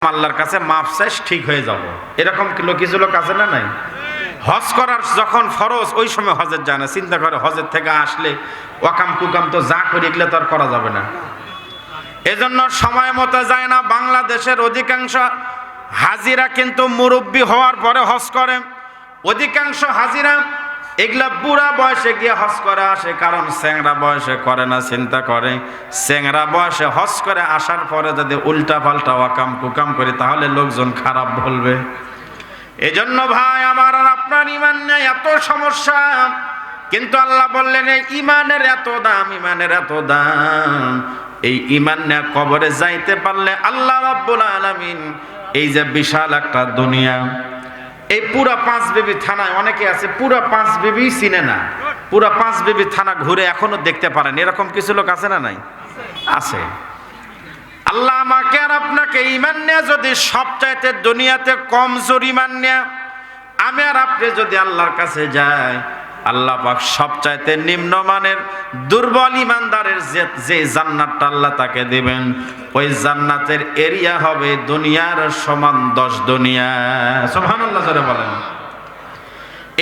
আল্লাহর কাছে মাফ চাই, ঠিক হয়ে যাব, এরকম কিছু লোক আছে না নাই? হজ করার যখন ফরজ ওই সময় হজের যায় না, চিন্তা করে হজের থেকে আসলে ওয়াকাম কুকাম তো যা করি এগুলো তো আর করা যাবে না, এজন্য সময় মতো যায় না। বাংলাদেশের অধিকাংশ হাজিরা কিন্তু মুরব্বী হওয়ার পরে হজ করে, অধিকাংশ হাজিরা এগুলা বুড়া বয়সে গিয়ে হজ করে আসে, কারণ চেংরা বয়সে করে না, চিন্তা করে চেংরা বয়সে হজ করে আসার পরে যদি উল্টা পাল্টা ওয়াকাম কুকাম করি তাহলে লোকজন খারাপ বলবে। এজন্য ভাই আমার আর আপনার ইমান নেই, এত সমস্যা, কিন্তু আল্লাহ বললেন এই ইমানের এত দাম, ইমানের এত দাম, এই ইমান নিয়ে কবরে যাইতে পারলে আল্লাহ রাব্বুল আলামিন এই যে বিশাল একটা দুনিয়া, এই পুরা পাঁচবিবি থানায় অনেকে আছে পুরা পাঁচবিবি চিনে না, পুরা পাঁচবিবি থানা ঘুরে এখনো দেখতে পারেন, এরকম কিছু লোক আছে না নাই? আছে। আল্লাহ আমাকে আর আপনাকে ঈমান নিয়ে যদি সবচাইতে দুনিয়াতে কমজোর ঈমান নিয়ে আমি আর আপনি যদি আল্লাহর কাছে যাই, আল্লাহ পাক সবচাইতে নিম্নমানের দুর্বল ঈমানদারের যে জান্নাতটা আল্লাহ তাকে দিবেন, ওই জান্নাতের এরিয়া হবে দুনিয়ার সমান 10 দুনিয়া। সুবহানাল্লাহ জোরে বলেন।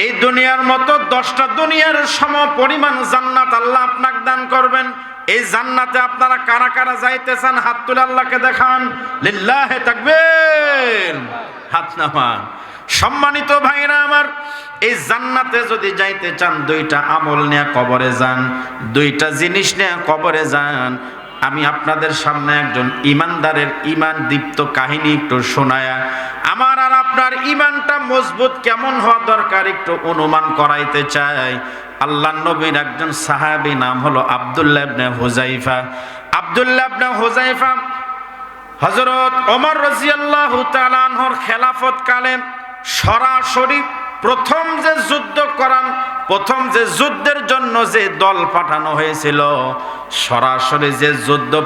এই দুনিয়ার মতো 10টা দুনিয়ার সম পরিমাণ জান্নাত আল্লাহ আপনাকে দান করবেন। এই জান্নাতে আপনারা কারা কারা যাইতে চান হাত তুলে আল্লাহকে দেখান, লিল্লাহি তাকবীর, হাত নামান। সম্মানিত ভাইরা আমার, এই জান্নাতে যদি যাইতে চান দুইটা আমল নিয়ে কবরে যান, দুইটা জিনিস নিয়ে কবরে যান। আমি আপনাদের সামনে একজন ঈমানদারের ঈমান দীপ্ত কাহিনী একটু শোনায়া আমার আর আপনার ঈমানটা মজবুত কেমন হওয়া দরকার একটু অনুমান করাইতে চাই। আল্লাহর নবীর একজন সাহাবী, নাম হলো আব্দুল্লাহ ইবনে হুযায়ফা। আব্দুল্লাহ ইবনে হুযায়ফা হযরত ওমর রাদিয়াল্লাহু তাআলা আনহুর খেলাফত কালে সরাসরি প্রথম যে যুদ্ধের জন্য যে দল পাঠানো হয়েছিল, সরাসরি যে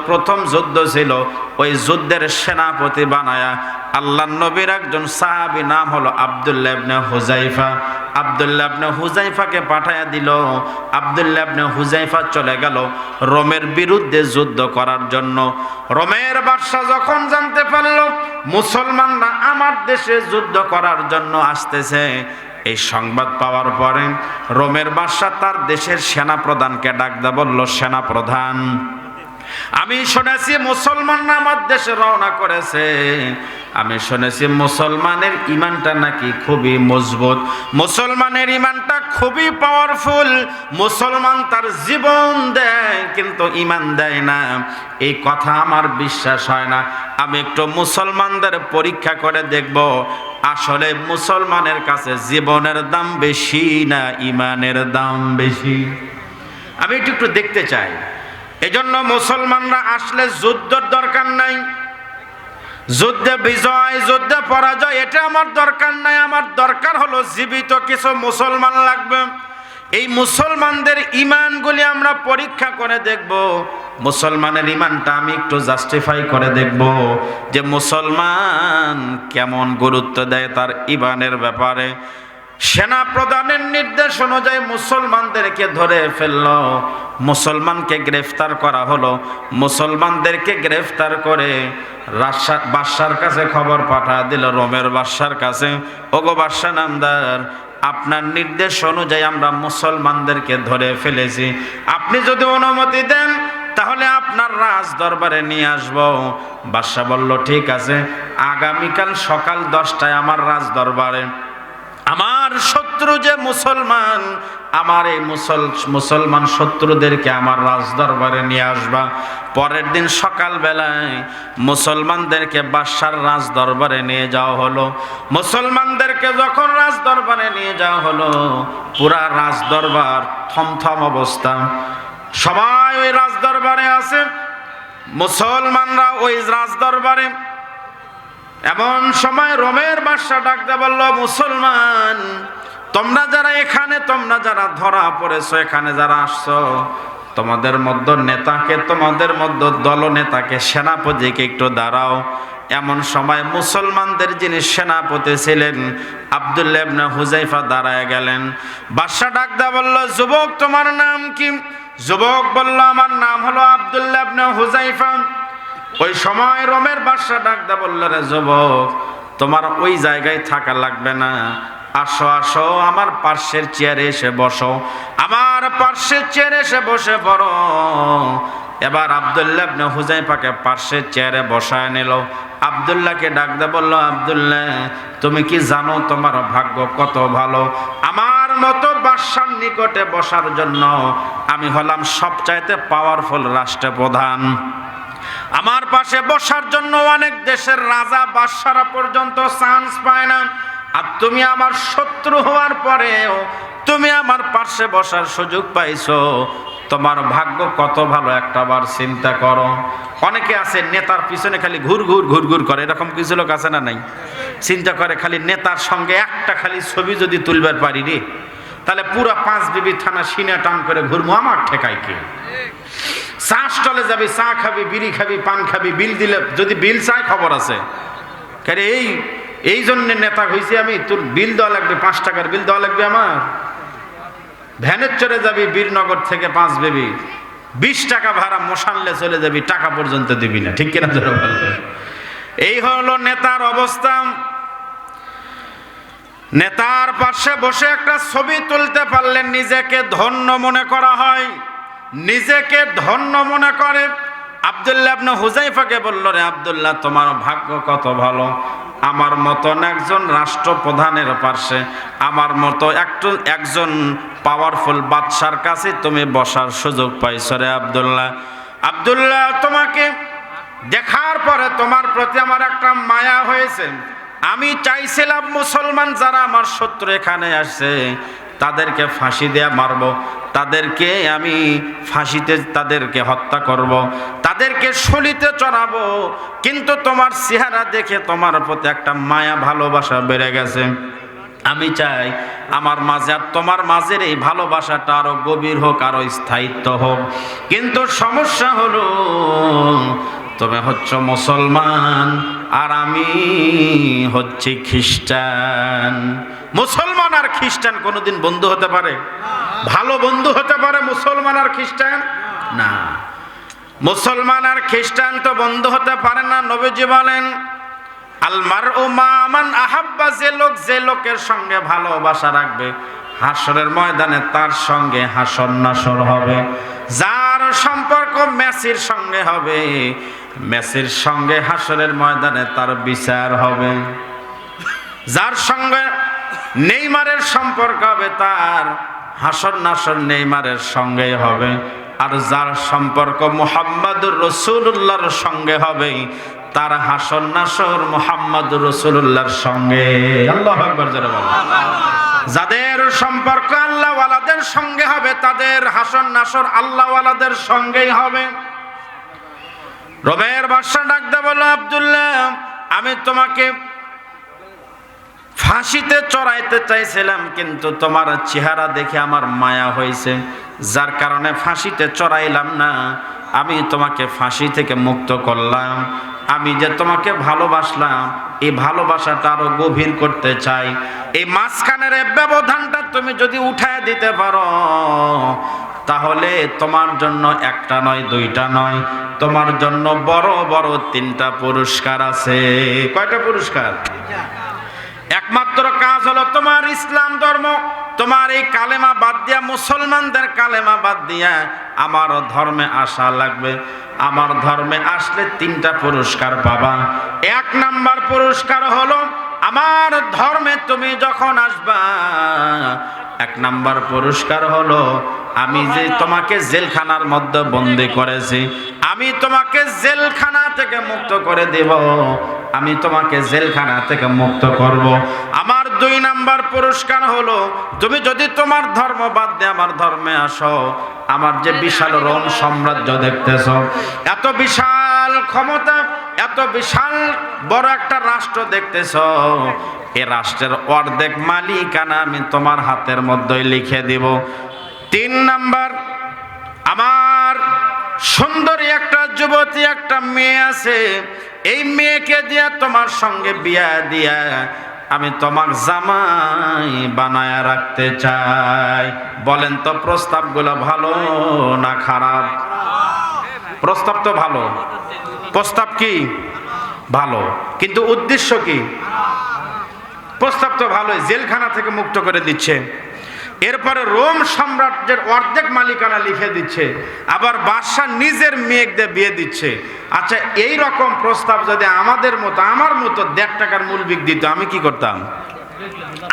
প্রথম যুদ্ধ ছিল, ওই যুদ্ধের সেনাপতি বানায়া আল্লাহর নবীর একজন সাহাবী, নাম হলো আব্দুল্লাহ ইবনে হুযায়ফা। আব্দুল্লাহ ইবনে হুযায়ফাকে পাঠায়া দিল। আব্দুল্লাহ ইবনে হুযায়ফা চলে গেল রোমের বিরুদ্ধে যুদ্ধ করার জন্য। রোমের বাদশা যখন জানতে পারল মুসলমানরা আমার দেশে যুদ্ধ করার জন্য আসতেছে, এই সংবাদ পাওয়ার পরে রোমের বাদশা তার দেশের সেনা প্রধানকে ডাক দিয়ে বলল, সেনা প্রধান, আমি শুনেছি মুসলমানরা আমার দেশে রওনা করেছে, আমি শুনেছি মুসলমানের ঈমানটা নাকি খুবই মজবুত, মুসলমানের ঈমানটা খুবই পাওয়ারফুল, মুসলমান তার জীবন দেয় কিন্তু ঈমান দেয় না, এই কথা আমার বিশ্বাস হয় না, আমি একটু মুসলমানদের পরীক্ষা করে দেখব আসলে মুসলমানের কাছে জীবনের দাম বেশি না ঈমানের দাম বেশি, আমি একটু দেখতে চাই। এজন্য মুসলমানরা আসলে যুদ্ধের দরকার নাই, যুদ্ধে বিজয় যুদ্ধে পরাজয় এটা আমার দরকার নাই, আমার দরকার হলো জীবিত কিছু মুসলমান লাগবে। এই মুসলমানদের ঈমানগুলি আমরা পরীক্ষা করে দেখব, মুসলমানের ঈমানটা আমি একটু জাস্টিফাই করে দেখব যে মুসলমান কেমন গুরুত্ব দেয় তার ঈমানের ব্যাপারে। সেনা প্রধানের নির্দেশ অনুযায়ী মুসলমানদেরকে ধরে ফেলল, মুসলমানকে গ্রেফতার করা হলো। মুসলমানদেরকে গ্রেফতার করে বাদশার কাছে খবর পাঠা দিল, রোমের বাদশার কাছে, ওগো বাদশা নামদার, আপনার নির্দেশ অনুযায়ী আমরা মুসলমানদেরকে ধরে ফেলেছি, আপনি যদি অনুমতি দেন তাহলে আপনার রাজ দরবারে নিয়ে আসব। বাদশা বলল, ঠিক আছে, আগামীকাল সকাল 10টায় আমার রাজ দরবারে আমার শত্রু যে মুসলমান, আমার এই মুসলমান শত্রুদেরকে আমার রাজ দরবারে নিয়ে আসবা। পরের দিন সকাল বেলায় মুসলমানদেরকে বাদশার রাজ দরবারে নিয়ে যাওয়া হলো। মুসলমানদেরকে যখন রাজ দরবারে নিয়ে যাওয়া হলো, পুরা রাজ দরবার থমথম অবস্থা, সবাই ওই রাজ দরবারে আছে, মুসলমানরা ওই রাজ দরবারে। এমন সময় রোমের বাদশা ডাক দিয়ে বলল, মুসলমান তোমরা যারা এখানে, তোমরা যারা ধরা পড়েছো, এখানে যারা আসছো, তোমাদের মধ্যে নেতাকে, তোমাদের মধ্যে দলনেতাকে, সেনাপতিকে একটু দাঁড়াও। এমন সময় মুসলমানদের যিনি সেনাপতি ছিলেন আব্দুল্লাহ ইবনে হুযায়ফা দাঁড়ায় গেলেন। বাদশা ডাক দিয়ে বলল, যুবক তোমার নাম কি? যুবক বলল, আমার নাম হলো আব্দুল্লাহ ইবনে হুযায়ফা। ওই সময় রোমের বাদশা ডাকদা বলল, রে যুবক, তোমার ওই জায়গায় থাকা লাগবে না, আসো আসো আমার পার্শ্বের চেয়ারে এসে বসো, আমার পার্শ্বের চেয়ারে এসে বসে পড়ো। এবার আব্দুল্লাহ ইবনে হুযায়ফাকে পার্শ্বের চেয়ারে বসায় নিল। আব্দুল্লাহকে ডাকদা বলল, আব্দুল্লাহ, তুমি কি জানো তোমার ভাগ্য কত ভালো? আমার মতো বাদশার নিকটে বসার জন্য আমি হলাম সবচাইতে পাওয়ারফুল রাষ্ট্রপ্রধান। আমার পাশে বসার জন্য অনেক দেশের রাজা বাদশারা পর্যন্ত চান্স পায় না, আর তুমি আমার শত্রু হওয়ার পরেও তুমি আমার পাশে বসার সুযোগ পাইছো। তোমার ভাগ্য কত ভালো, একটাবার চিন্তা করো। অনেকে আছে নেতার পিছনে খালি ঘুর ঘুর করে, এরকম কিছু লোক আছে না নাই? চিন্তা করে খালি নেতার সঙ্গে একটা খালি ছবি যদি তুলবার পারি রে, তাহলে পুরা 5 বিবি থানা সিনে টান করে ঘুরবো, আমার ঠেকাই কে? চা স্টলে যাবি, চা খাবি, বিড়ি খাবি, পান খাবি, বিল দিলে যদি বিল চায় খবর আছে। কারে এই জন্য নেতা হয়েছি আমি, তোর বিল দেওয়া লাগবে, 5 টাকার বিল দেওয়া লাগবে আমার। ভ্যানের চড়ে যাবি বীরনগর থেকে 5 বেবি, 20 টাকা ভাড়া মশানলে চলে যাবি, টাকা পর্যন্ত দিবি না, ঠিক কিনা? ধরে বলবে। এই হলো নেতার অবস্থা। নেতার পাশে বসে একটা ছবি তুলতে পারলে নিজেকে ধন্য মনে করা হয়, নিজেকে ধন্য মনে করে। আব্দুল্লাহ ইবনে হুযায়ফাকে বলল, রে আব্দুল্লাহ, তোমার ভাগ্য কত ভালো, আমার মতন একজন রাষ্ট্রপ্রধানের পাশে, আমার মতো একজন পাওয়ারফুল বাদশার কাছে তুমি বসার সুযোগ পাইছো। রে আব্দুল্লাহ, আব্দুল্লাহ, তোমাকে দেখার পরে তোমার প্রতি আমার একটা মায়া হয়েছে। আমি চাইছিলাম মুসলমান যারা আমার শত্রু এখানে আসছে তাদেরকে ফাঁসি দেয়া মারবো, তাদেরকে আমি ফাঁসিতে তাদেরকে হত্যা করব, তাদেরকে শলিতে চড়াবো। কিন্তু তোমার চেহারা দেখে তোমার প্রতি একটা মায়া ভালোবাসা বেড়ে গেছে। আমি চাই আমার মাঝে আর তোমার মাঝের এই ভালোবাসাটা আরো গভীর হোক, আরো স্থায়িত্ব হোক। কিন্তু সমস্যা হলো তুমি হচ্ছ মুসলমান আর আমি হচ্ছি খ্রিস্টান। মুসলমান আর খ্রিস্টান কোনোদিন বন্ধু হতে পারে? ভালো বন্ধু হতে পারে মুসলমান আর খ্রিস্টান? না, মুসলমান আর খ্রিস্টান তো বন্ধু হতে পারে না। নবীজি বলেন, আল মারউ মা মান আহাব্বা, যে লোক যে লোকের সঙ্গে ভালোবাসা রাখবে হাসরের ময়দানে তার সঙ্গে হাসর নাসর হবে। যার সম্পর্ক মেসির সঙ্গে হবে, মেসির সঙ্গে হাসরের ময়দানে তার বিচার হবে। যার সঙ্গে নেইমারের সম্পর্ক হবে তার হাসর নাসর নেইমারের সঙ্গে হবে। আর যার সম্পর্ক মুহাম্মাদুর রাসূলুল্লাহর সঙ্গে হবে তার হাসর নাসর মুহাম্মাদুর রাসূলুল্লাহর সঙ্গে। আল্লাহু আকবার জোরে বলেন। যাদের সম্পর্ক আল্লাহ ওয়ালাদের সঙ্গে হবে তাদের হাসর নাসর আল্লাহ ওয়ালাদের সঙ্গেই হবে। রোমের বাদশা ডাকতে বলল, আব্দুল্লাহ, আমি তোমাকে ফাঁসিতে চড়াইতে চাইছিলাম, কিন্তু তোমার চেহারা দেখে আমার মায়া হয়েছে, যার কারণে ফাঁসিতে চড়াইলাম না। আমি তোমাকে ফাঁসি থেকে মুক্ত করলাম। আমি যে তোমাকে ভালোবাসলাম এই ভালোবাসাটা আরো গভীর করতে চাই। এই মাঝখানের ব্যবধানটা তুমি যদি উঠায় দিতে পারো তাহলে তোমার জন্য একটা নয়, দুইটা নয়, তোমার জন্য বড় বড় 3টা পুরস্কার আছে। কয়টা পুরস্কার? একমাত্র কাজ হলো তোমার ইসলাম ধর্ম, তোমার এই কালেমা বাদ দিয়া, মুসলমানদের কালেমা বাদ দিয়া আমার ধর্মে আসা লাগবে। আমার ধর্মে আসলে 3টা পুরস্কার পাবা। 1 নাম্বার পুরস্কার হলো আমার ধর্মে তুমি যখন আসবা, 1 নাম্বার পুরস্কার হলো আমি যে তোমাকে জেলখানার মধ্যে বন্দী করেছি, আমি তোমাকে জেলখানা থেকে মুক্ত করে দেব। আমি তোমাকে জেলখানা থেকে মুক্ত করব। আমার 2 নাম্বার পুরস্কার হলো তুমি যদি তোমার ধর্ম বাদ দিয়ে আমার ধর্মে আসো, আমার যে বিশাল রোম সাম্রাজ্য দেখতেছ, এত বিশাল ক্ষমতা, এত বিশাল বড় একটা রাষ্ট্র দেখতেছ, এই রাষ্ট্রের অর্ধেক মালিকানা আমি তোমার হাতের মধ্যেই লিখে দিব। 3 নাম্বার, আমার সুন্দরী একটা যুবতী একটা মেয়ে আছে, এই মেয়েকে দিয়া তোমার সঙ্গে বিয়া দিয়া আমি তোমার জামাই বানায়া রাখতে চাই। বলেন তো প্রস্তাবগুলো ভালো না খারাপ? প্রস্তাব তো ভালো। প্রস্তাব কি ভালো, কিন্তু উদ্দেশ্য কি? প্রস্তাব তো ভালোই, জেলখানা থেকে মুক্ত করে দিচ্ছে, এরপরে রোম সাম্রাজ্যের অর্ধেক মালিকানা লিখে দিচ্ছে, আবার বাদশা নিজের মেয়েকে বিয়ে দিচ্ছে। আচ্ছা, এই রকম প্রস্তাব যদি আমাদের মতো, আমার মতো 1.5 টাকার মূলবিক দিত, আমি কি করতাম?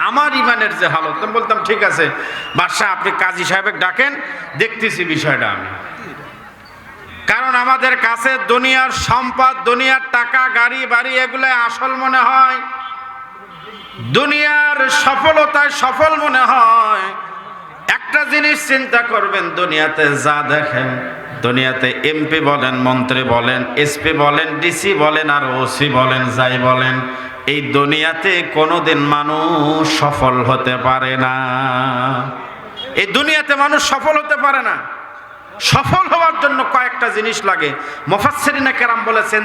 আমার ইমানের যে হালত, আমি বলতাম ঠিক আছে বাদশা, আপনি কাজী সাহেবকে ডাকেন, দেখতেছি বিষয়টা আমি। কারণ আমাদের কাছে দুনিয়ার সম্পদ, দুনিয়ার টাকা, গাড়ি বাড়ি এগুলো আসল মনে হয়, দুনিয়ার সফলতায় সফল মনে হয়। একটা জিনিস চিন্তা করবেন, দুনিয়াতে যা দেখেন, দুনিয়াতে এমপি বলেন, মন্ত্রী বলেন, এসপি বলেন, ডিসি বলেন, আর ওসি বলেন, যাই বলেন, এই দুনিয়াতে কোনোদিন মানুষ সফল হতে পারে না। এই দুনিয়াতে মানুষ সফল হতে পারে না। সফল হওয়ার জন্য কয়েকটা জিনিস লাগে। মুফাসসিরিনে কেরাম বলেছেন